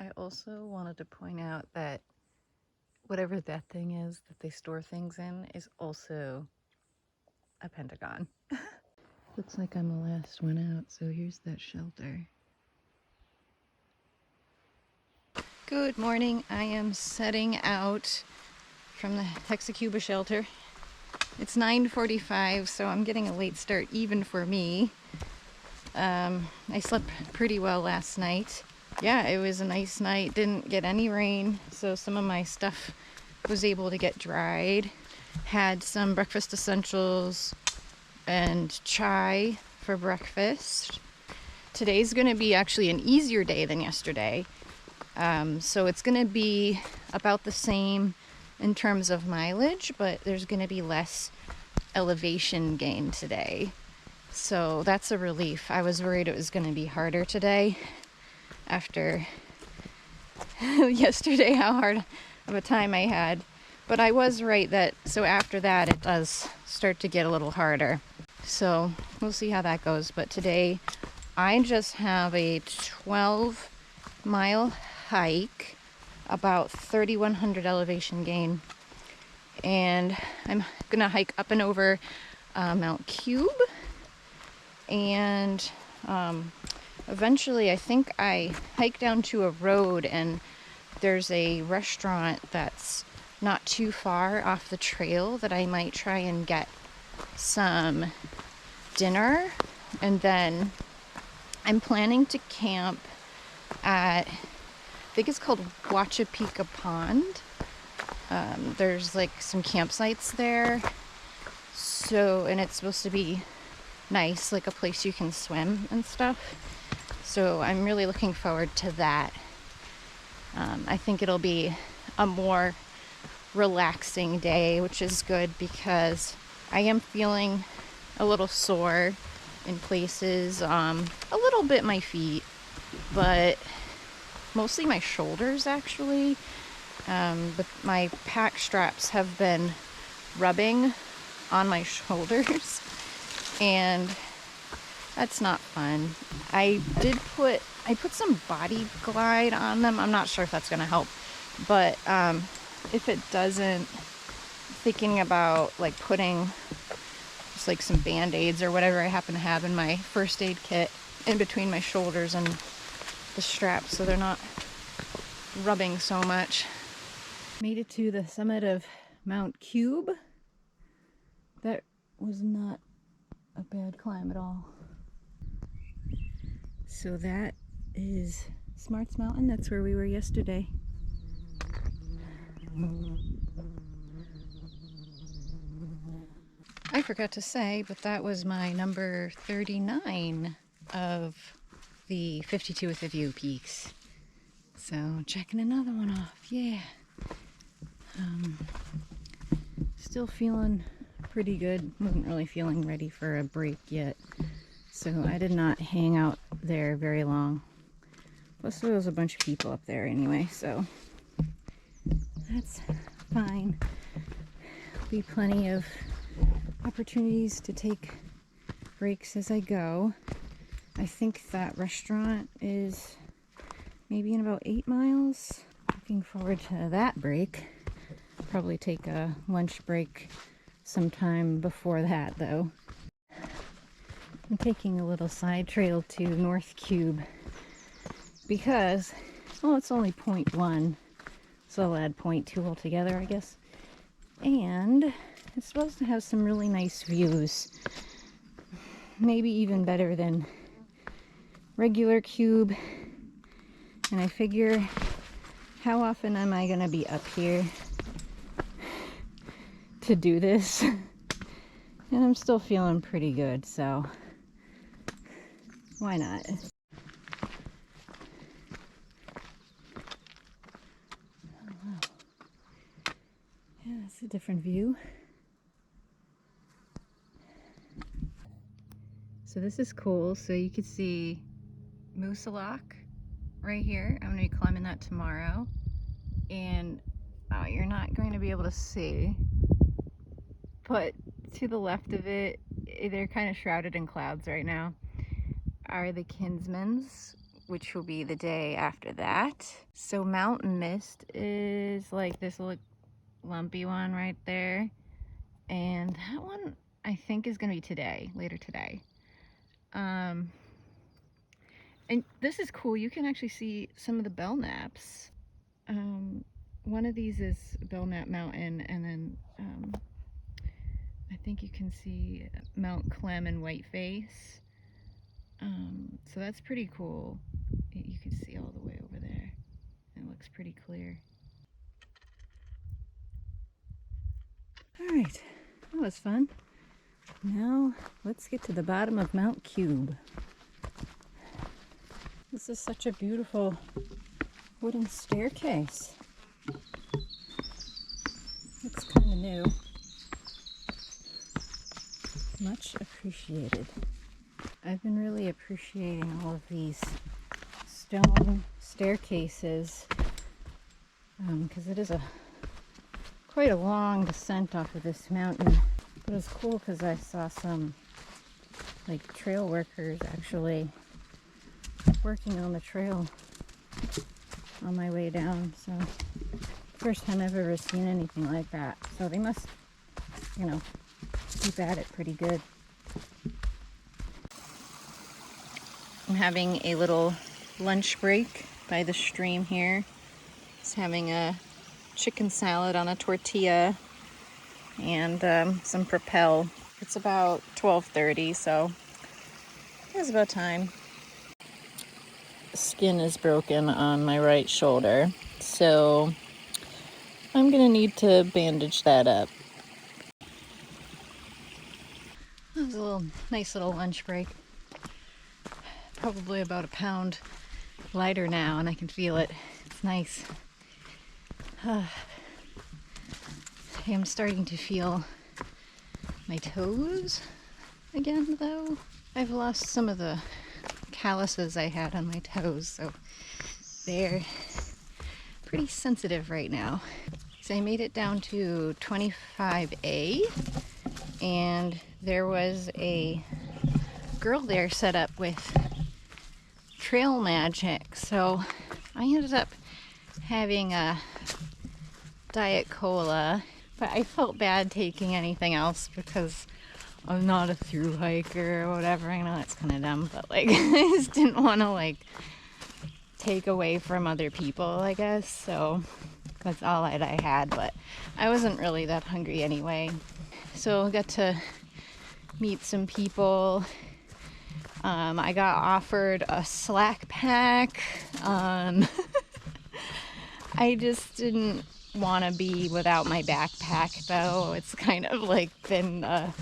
I also wanted to point out that whatever that thing is that they store things in is also a pentagon. Looks like I'm the last one out, so here's that shelter. Good morning. I am setting out from the Hexacuba Shelter. It's 9:45, so I'm getting a late start even for me. I slept pretty well last night. Yeah, it was a nice night. Didn't get any rain, so some of my stuff was able to get dried. Had some breakfast essentials and chai for breakfast. Today's going to be actually an easier day than yesterday. So it's going to be about the same in terms of mileage, but there's going to be less elevation gain today. So that's a relief. I was worried it was going to be harder today after yesterday, how hard of a time I had. But I was right that, so after that, it does start to get a little harder. So we'll see how that goes. But today, I just have a 12-mile hike, about 3,100 elevation gain. And I'm gonna hike up and over Mount Cube. And eventually, I think I hike down to a road, and there's a restaurant that's not too far off the trail that I might try and get some dinner. And then I'm planning to camp at, I think it's called Wachipauka Pond. There's like some campsites there. So, and it's supposed to be nice, like a place you can swim and stuff. So I'm really looking forward to that. I think it'll be a more relaxing day, which is good because I am feeling a little sore in places, a little bit my feet, but mostly my shoulders actually. But my pack straps have been rubbing on my shoulders and that's not fun. I put some body glide on them. I'm not sure if that's gonna help, but if it doesn't, thinking about like putting just like some band-aids or whatever I happen to have in my first aid kit in between my shoulders and the straps so they're not rubbing so much. Made it to the summit of Mount Cube. That was not a bad climb at all. So that is Smarts Mountain. That's where we were yesterday. I forgot to say, but that was my number 39 of the 52 with a View peaks. So checking another one off, yeah. Still feeling pretty good. Wasn't really feeling ready for a break yet, so I did not hang out there very long. Plus there was a bunch of people up there anyway, so that's fine. Be plenty of opportunities to take breaks as I go. I think that restaurant is maybe in about 8 miles. Looking forward to that break. Probably take a lunch break sometime before that though. I'm taking a little side trail to North Cube because, well, it's only 0.1, so I'll add 0.2 altogether, I guess. And it's supposed to have some really nice views. Maybe even better than regular Cube. And I figure, how often am I gonna be up here to do this? And I'm still feeling pretty good, so why not? Oh, wow. Yeah, it's a different view. So this is cool. So you can see Moosalak right here. I'm going to be climbing that tomorrow. And oh, you're not going to be able to see, but to the left of it, they're kind of shrouded in clouds right now, are the Kinsmans, which will be the day after that. So Mountain Mist is like this little lumpy one right there. And that one I think is gonna be today, later today. And this is cool. You can actually see some of the Belknaps. One of these is Belknap Mountain, and then I think you can see Mount Clem and Whiteface. So that's pretty cool. You can see all the way over there. It looks pretty clear. All right, that was fun. Now let's get to the bottom of Mount Cube. This is such a beautiful wooden staircase. Looks kind of new. Much appreciated. I've been really appreciating all of these stone staircases because it is quite a long descent off of this mountain. But it was cool because I saw some like trail workers actually working on the trail on my way down. So first time I've ever seen anything like that. So they must, you know, keep at it pretty good. I'm having a little lunch break by the stream here. Just having a chicken salad on a tortilla and some Propel. It's about 12:30, so it's about time. Skin is broken on my right shoulder, so I'm gonna need to bandage that up. That was a nice little lunch break. Probably about a pound lighter now, and I can feel it. It's nice. I'm starting to feel my toes again, though. I've lost some of the calluses I had on my toes, so they're pretty sensitive right now. So I made it down to 25A, and there was a girl there set up with trail magic, so I ended up having a Diet Cola, but I felt bad taking anything else because I'm not a thru hiker or whatever. I know that's kind of dumb, but like I just didn't want to like take away from other people, I guess. So that's all that I had, but I wasn't really that hungry anyway. So I got to meet some people. I got offered a slack pack. I just didn't want to be without my backpack, though. It's kind of like been a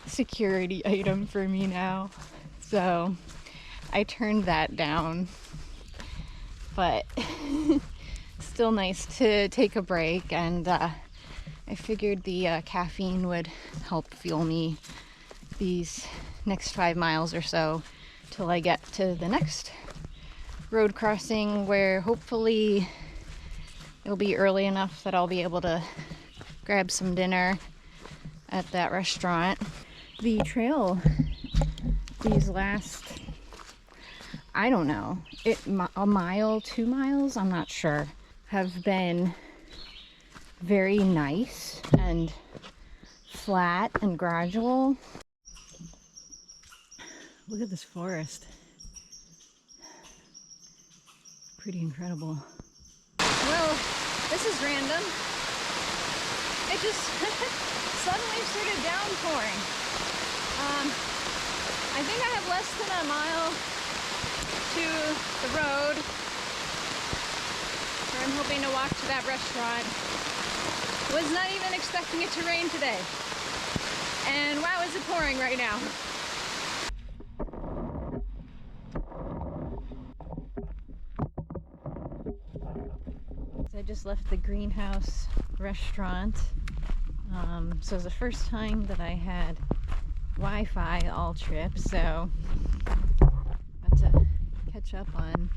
security item for me now. So I turned that down. But still nice to take a break, and I figured the caffeine would help fuel me these next 5 miles or so till I get to the next road crossing, where hopefully it'll be early enough that I'll be able to grab some dinner at that restaurant. The trail these last, I don't know, a mile, 2 miles, I'm not sure, have been very nice and flat and gradual. Look at this forest. Pretty incredible. Well, this is random. It just suddenly started downpouring. I think I have less than a mile to the road where I'm hoping to walk to that restaurant. Was not even expecting it to rain today. And wow, is it pouring right now. I just left the greenhouse restaurant. So it was the first time that I had Wi-Fi all trip, so got to catch up on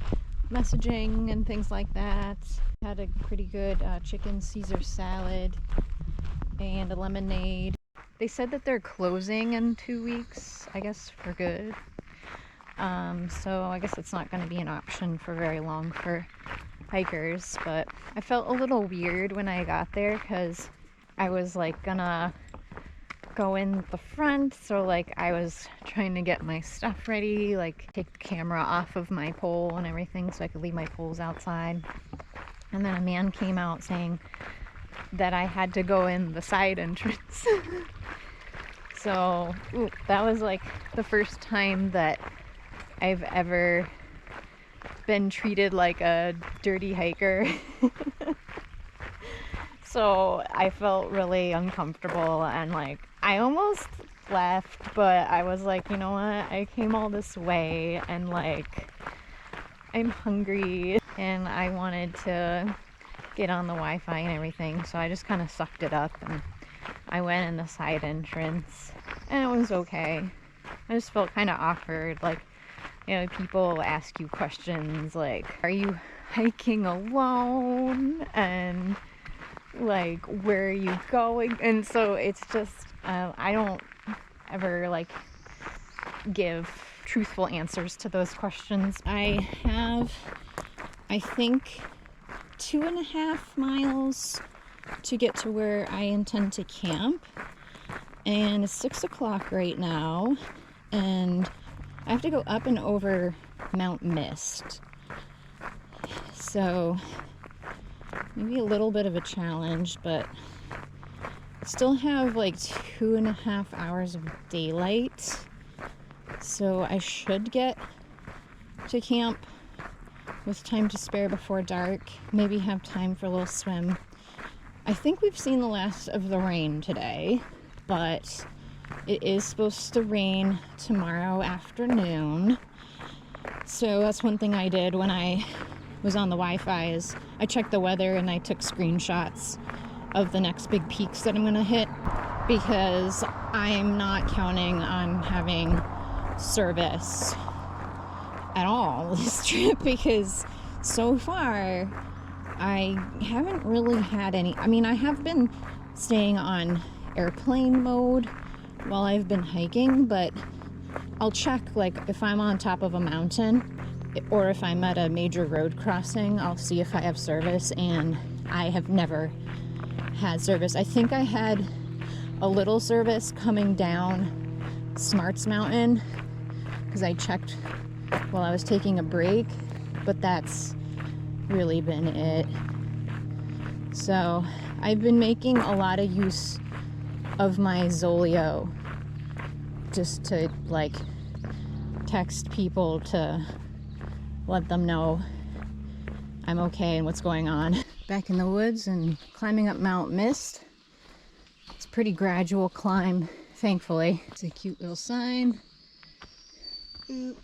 messaging and things like that. Had a pretty good chicken Caesar salad and a lemonade. They said that they're closing in 2 weeks, I guess for good. So I guess it's not going to be an option for very long for hikers, but I felt a little weird when I got there because I was like gonna go in the front, so like I was trying to get my stuff ready, like take the camera off of my pole and everything so I could leave my poles outside. And then a man came out saying that I had to go in the side entrance. So that was like the first time that I've ever been treated like a dirty hiker. So I felt really uncomfortable and like I almost left, but I was like, you know what, I came all this way and like I'm hungry and I wanted to get on the Wi-Fi and everything, so I just kind of sucked it up and I went in the side entrance and it was okay. I just felt kind of awkward, like, you know, people ask you questions like, are you hiking alone? And like, where are you going? And so it's just, I don't ever like give truthful answers to those questions. I have, I think, 2.5 miles to get to where I intend to camp, and it's 6 o'clock right now, and I have to go up and over Mount Mist, so maybe a little bit of a challenge, but I still have like 2.5 hours of daylight, so I should get to camp with time to spare before dark, maybe have time for a little swim. I think we've seen the last of the rain today, but it is supposed to rain tomorrow afternoon. So that's one thing I did when I was on the Wi-Fi is I checked the weather and I took screenshots of the next big peaks that I'm gonna hit, because I'm not counting on having service at all this trip, because so far I haven't really had any. I mean, I have been staying on airplane mode while I've been hiking, but I'll check like if I'm on top of a mountain or if I'm at a major road crossing, I'll see if I have service, and I have never had service. I think I had a little service coming down Smarts Mountain because I checked while I was taking a break, but that's really been it. So I've been making a lot of use of my Zolio just to like text people to let them know I'm okay and what's going on. Back in the woods and climbing up Mount Mist. It's a pretty gradual climb, thankfully. It's a cute little sign. Ooh.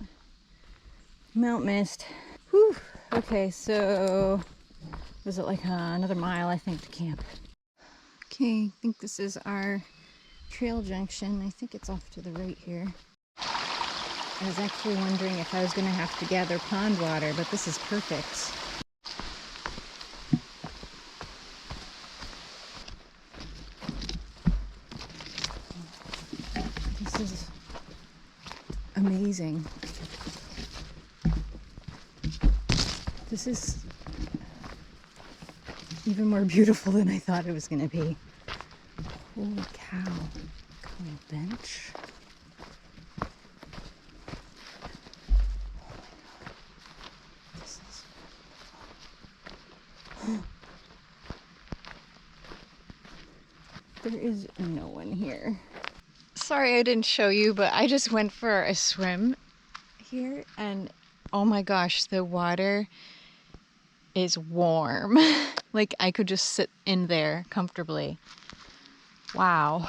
Mount Mist. Whew. Okay, so was it like another mile, I think, to camp. Okay, I think this is our trail junction. I think it's off to the right here. I was actually wondering if I was going to have to gather pond water, but this is perfect. This is amazing. This is even more beautiful than I thought it was going to be. Holy cow. Look at the little bench. There is no one here. Sorry I didn't show you, but I just went for a swim here, and oh my gosh, the water is warm. Like I could just sit in there comfortably. Wow.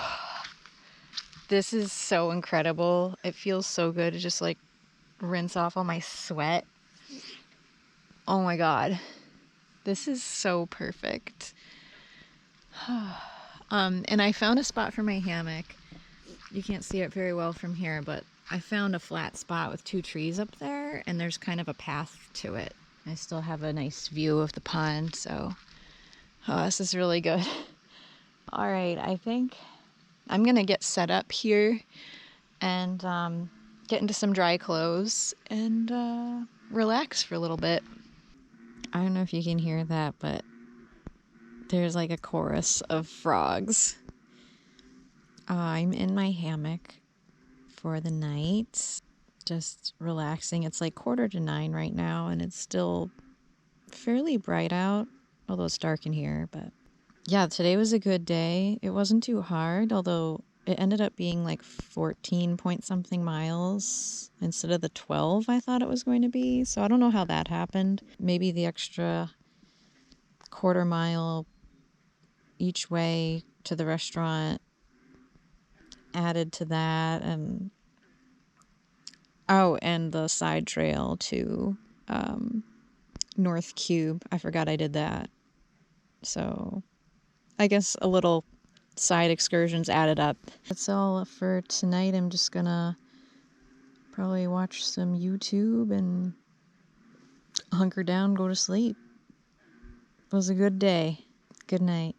This is so incredible. It feels so good to just like rinse off all my sweat. Oh my God. This is so perfect. And I found a spot for my hammock. You can't see it very well from here, but I found a flat spot with 2 trees up there, and there's kind of a path to it. I still have a nice view of the pond, so this is really good. All right, I think I'm gonna get set up here, and get into some dry clothes, and relax for a little bit. I don't know if you can hear that, but there's like a chorus of frogs. I'm in my hammock for the night, just relaxing. It's like 8:45 right now, and it's still fairly bright out, although it's dark in here. But yeah, today was a good day. It wasn't too hard, although it ended up being like 14 point something miles instead of the 12 I thought it was going to be. So I don't know how that happened. Maybe the extra quarter mile each way to the restaurant added to that, and and the side trail to North Cube. I forgot I did that. So I guess a little side excursions added up. That's all for tonight. I'm just gonna probably watch some YouTube and hunker down, go to sleep. It was a good day. Good night.